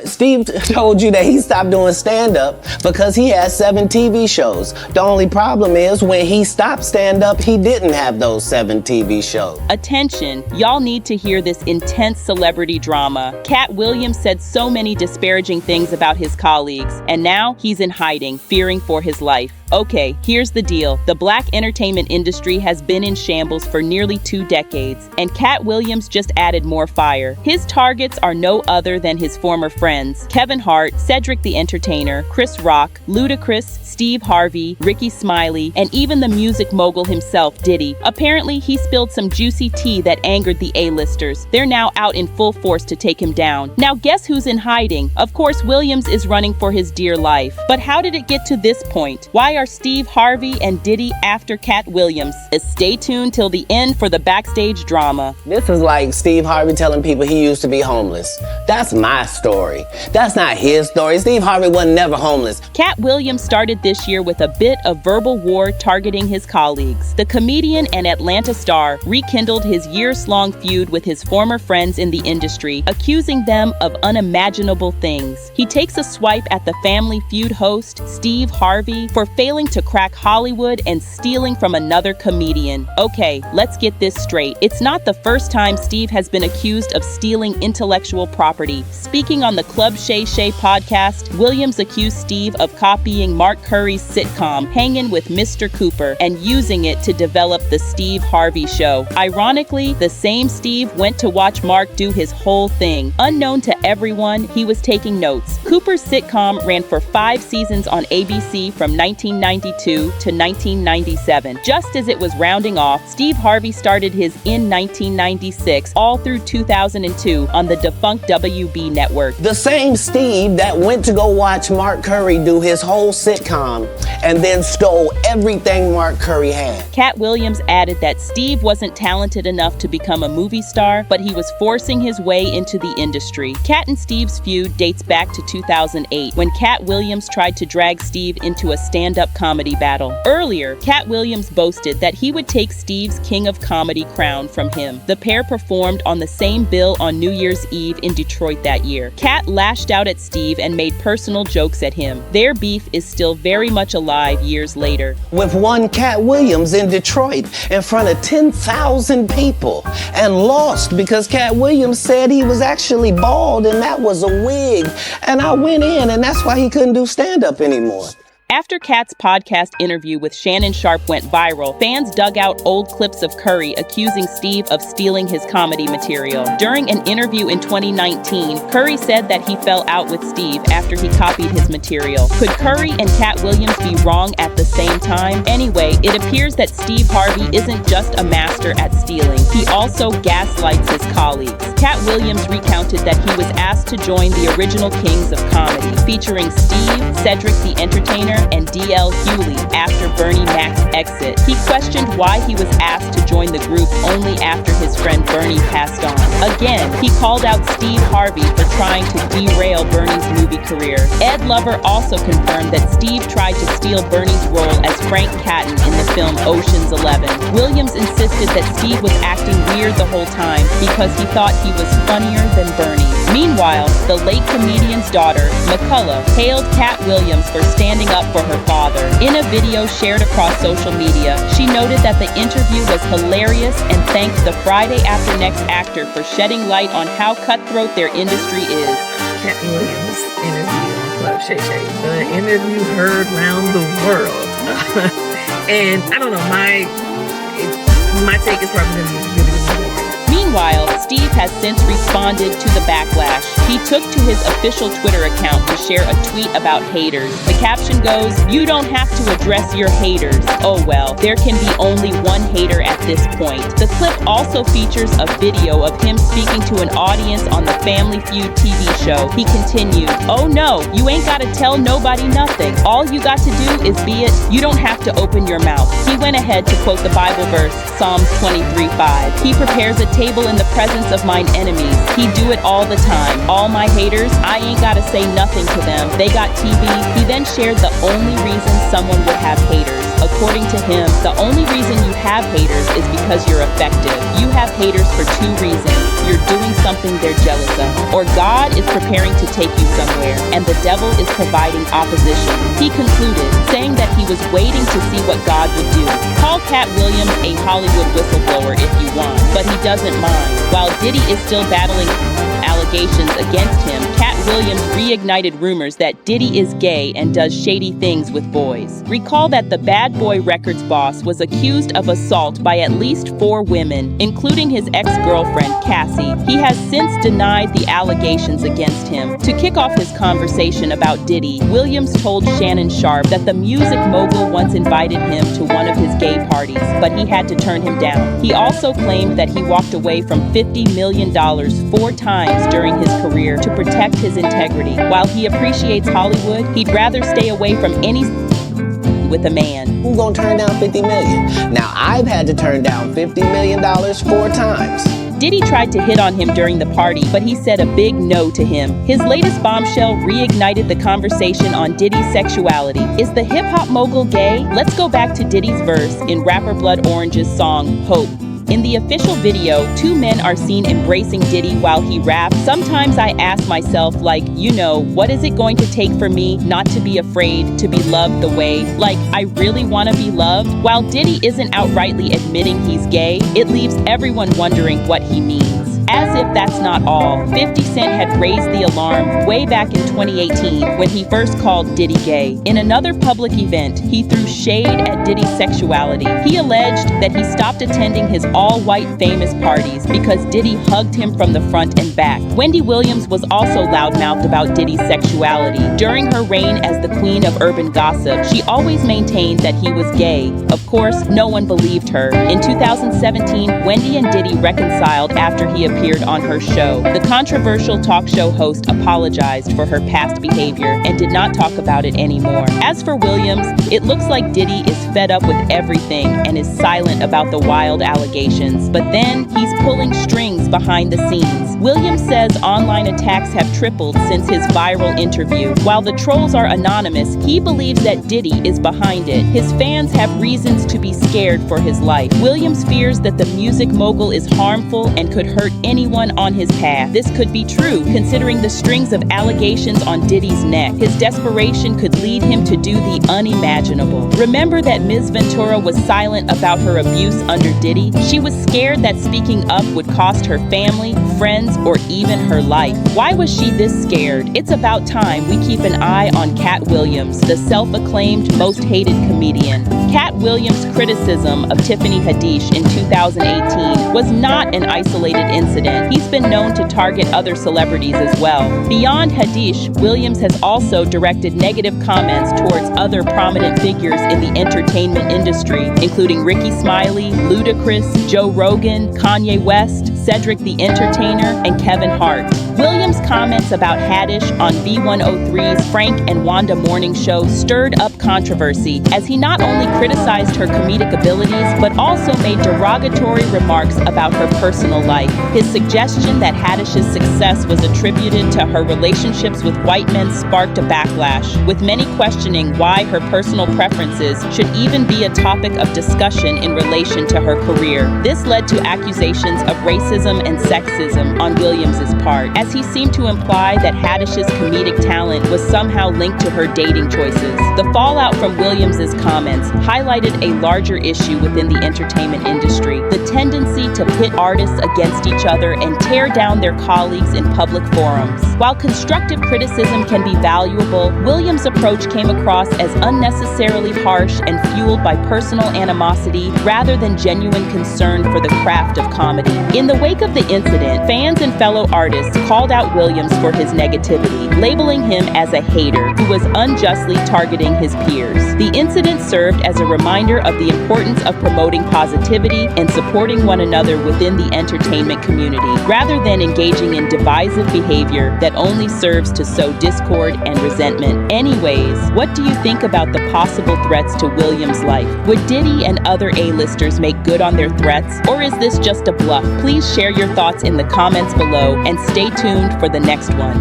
Steve told you that he stopped doing stand-up because he had 7 TV shows. The only problem is when he stopped stand-up, he didn't have those 7 TV shows. Attention, y'all need to hear this intense celebrity drama. Katt Williams said so many disparaging things about his colleagues, and now he's in hiding, fearing for his life. Okay, here's the deal. The black entertainment industry has been in shambles for nearly 2 decades, and Katt Williams just added more fire. His targets are no other than his former friends, Kevin Hart, Cedric the Entertainer, Chris Rock, Ludacris, Steve Harvey, Ricky Smiley, and even the music mogul himself, Diddy. Apparently, he spilled some juicy tea that angered the A-listers. They're now out in full force to take him down. Now guess who's in hiding? Of course, Williams is running for his dear life. But how did it get to this point? Why are Steve Harvey and Diddy after Katt Williams? Stay tuned till the end for the backstage drama. This is like Steve Harvey telling people he used to be homeless. That's my story. That's not his story. Steve Harvey wasn't never homeless. Katt Williams started this year with a bit of verbal war targeting his colleagues. The comedian and Atlanta star rekindled his years-long feud with his former friends in the industry, accusing them of unimaginable things. He takes a swipe at the Family Feud host, Steve Harvey, for failing to crack Hollywood and stealing from another comedian. Okay, let's get this straight. It's not the first time Steve has been accused of stealing intellectual property. Speaking on the Club Shay Shay podcast, Williams accused Steve of copying Mark Curry's sitcom, Hangin' with Mr. Cooper, and using it to develop the Steve Harvey Show. Ironically, the same Steve went to watch Mark do his whole thing. Unknown to everyone, he was taking notes. Cooper's sitcom ran for 5 seasons on ABC from 1992 to 1997. Just as it was rounding off, Steve Harvey started his in 1996 all through 2002 on the defunct WB network. The same Steve that went to go watch Mark Curry do his whole sitcom and then stole everything Mark Curry had. Katt Williams added that Steve wasn't talented enough to become a movie star, but he was forcing his way into the industry. Katt and Steve's feud dates back to 2008, when Katt Williams tried to drag Steve into a stand-up comedy battle. Earlier, Katt Williams boasted that he would take Steve's King of Comedy crown from him. The pair performed on the same bill on New Year's Eve in Detroit that year. Katt lashed out at Steve and made personal jokes at him. Their beef is still very much alive years later. With one Katt Williams in Detroit in front of 10,000 people and lost because Katt Williams said he was actually bald and that was a wig. And I went in and that's why he couldn't do stand-up anymore. After Katt's podcast interview with Shannon Sharpe went viral, fans dug out old clips of Curry accusing Steve of stealing his comedy material. During an interview in 2019, Curry said that he fell out with Steve after he copied his material. Could Curry and Katt Williams be wrong at the same time? Anyway, it appears that Steve Harvey isn't just a master at stealing. He also gaslights his colleagues. Katt Williams recounted that he was asked to join the original Kings of Comedy, featuring Steve, Cedric the Entertainer, and D.L. Hewley after Bernie Mac's exit. He questioned why he was asked to join the group only after his friend Bernie passed on. Again, he called out Steve Harvey for trying to derail Bernie's movie career. Ed Lover also confirmed that Steve tried to steal Bernie's role as Frank Catton in the film Ocean's 11. Williams insisted that Steve was acting weird the whole time because he thought he was funnier than Bernie. Meanwhile, the late comedian's daughter, McCullough, hailed Katt Williams for standing up for her father. In a video shared across social media, she noted that the interview was hilarious and thanked the Friday After Next actor for shedding light on how cutthroat their industry is. Katt Williams interview on Club Shay Shay. The interview heard round the world. And I don't know, my take is probably going to be really boring. Meanwhile, Steve has since responded to the backlash. He took to his official Twitter account to share a tweet about haters. The caption goes, "You don't have to address your haters. Oh well, there can be only one hater at this point." The clip also features a video of him speaking to an audience on the Family Feud TV show. He continued, "Oh no, you ain't gotta tell nobody nothing. All you got to do is be it. You don't have to open your mouth." He went ahead to quote the Bible verse, Psalms 23:5. He prepares a table trouble in the presence of mine enemies. He do it all the time. All my haters, I ain't gotta say nothing to them. They got TV. He then shared the only reason someone would have haters. According to him, the only reason you have haters is because you're effective. You have haters for two reasons. You're doing something they're jealous of, or God is preparing to take you somewhere, and the devil is providing opposition. He concluded, saying that he was waiting to see what God would do. Call Katt Williams a Hollywood whistleblower if you want, but he doesn't mind. While Diddy is still battling allegations against him, Katt Williams reignited rumors that Diddy is gay and does shady things with boys. Recall that the Bad Boy Records boss was accused of assault by at least 4 women, including his ex-girlfriend, Cassie. He has since denied the allegations against him. To kick off his conversation about Diddy, Williams told Shannon Sharpe that the music mogul once invited him to one of his gay parties, but he had to turn him down. He also claimed that he walked away from $50 million 4 times during his career to protect his integrity. While he appreciates Hollywood, he'd rather stay away from any with a man. Who gonna turn down $50 million? Now, I've had to turn down $50 million 4 times. Diddy tried to hit on him during the party, but he said a big no to him. His latest bombshell reignited the conversation on Diddy's sexuality. Is the hip-hop mogul gay? Let's go back to Diddy's verse in rapper Blood Orange's song, Hope. In the official video, 2 men are seen embracing Diddy while he raps. Sometimes I ask myself, what is it going to take for me not to be afraid to be loved the way, I really want to be loved? While Diddy isn't outrightly admitting he's gay, it leaves everyone wondering what he means. As if that's not all, 50 Cent had raised the alarm way back in 2018 when he first called Diddy gay. In another public event, he threw shade at Diddy's sexuality. He alleged that he stopped attending his all-white famous parties because Diddy hugged him from the front and back. Wendy Williams was also loudmouthed about Diddy's sexuality. During her reign as the queen of urban gossip, she always maintained that he was gay. Of course, no one believed her. In 2017, Wendy and Diddy reconciled after he appeared on her show. The controversial talk show host apologized for her past behavior and did not talk about it anymore. As for Williams, it looks like Diddy is fed up with everything and is silent about the wild allegations, but then he's pulling strings behind the scenes. Williams says online attacks have tripled since his viral interview. While the trolls are anonymous, he believes that Diddy is behind it. His fans have reasons to be scared for his life. Williams fears that the music mogul is harmful and could hurt anyone on his path. This could be true, considering the strings of allegations on Diddy's neck. His desperation could lead him to do the unimaginable. Remember that Ms. Ventura was silent about her abuse under Diddy? She was scared that speaking up would cost her family, friends, or even her life. Why was she this scared? It's about time we keep an eye on Katt Williams, the self-acclaimed most hated comedian. Katt Williams' criticism of Tiffany Haddish in 2018 was not an isolated incident. He's been known to target other celebrities as well. Beyond Haddish, Williams has also directed negative comments towards other prominent figures in the entertainment industry, including Ricky Smiley, Ludacris, Joe Rogan, Kanye West, Cedric the Entertainer, and Kevin Hart. Williams' comments about Haddish on V103's Frank and Wanda morning show stirred up controversy, as he not only criticized her comedic abilities, but also made derogatory remarks about her personal life. His suggestion that Haddish's success was attributed to her relationships with white men sparked a backlash, with many questioning why her personal preferences should even be a topic of discussion in relation to her career. This led to accusations of racism and sexism on Williams' part, as he seemed to imply that Haddish's comedic talent was somehow linked to her dating choices. The fallout from Williams' comments highlighted a larger issue within the entertainment industry: the tendency to pit artists against each other and tear down their colleagues in public forums. While constructive criticism can be valuable, Williams' approach came across as unnecessarily harsh and fueled by personal animosity rather than genuine concern for the craft of comedy. In the wake of the incident, fans and fellow artists called called out Williams for his negativity, labeling him as a hater who was unjustly targeting his peers. The incident served as a reminder of the importance of promoting positivity and supporting one another within the entertainment community, rather than engaging in divisive behavior that only serves to sow discord and resentment. Anyways, what do you think about the possible threats to Williams' life? Would Diddy and other A-listers make good on their threats, or is this just a bluff? Please share your thoughts in the comments below and stay tuned for the next one.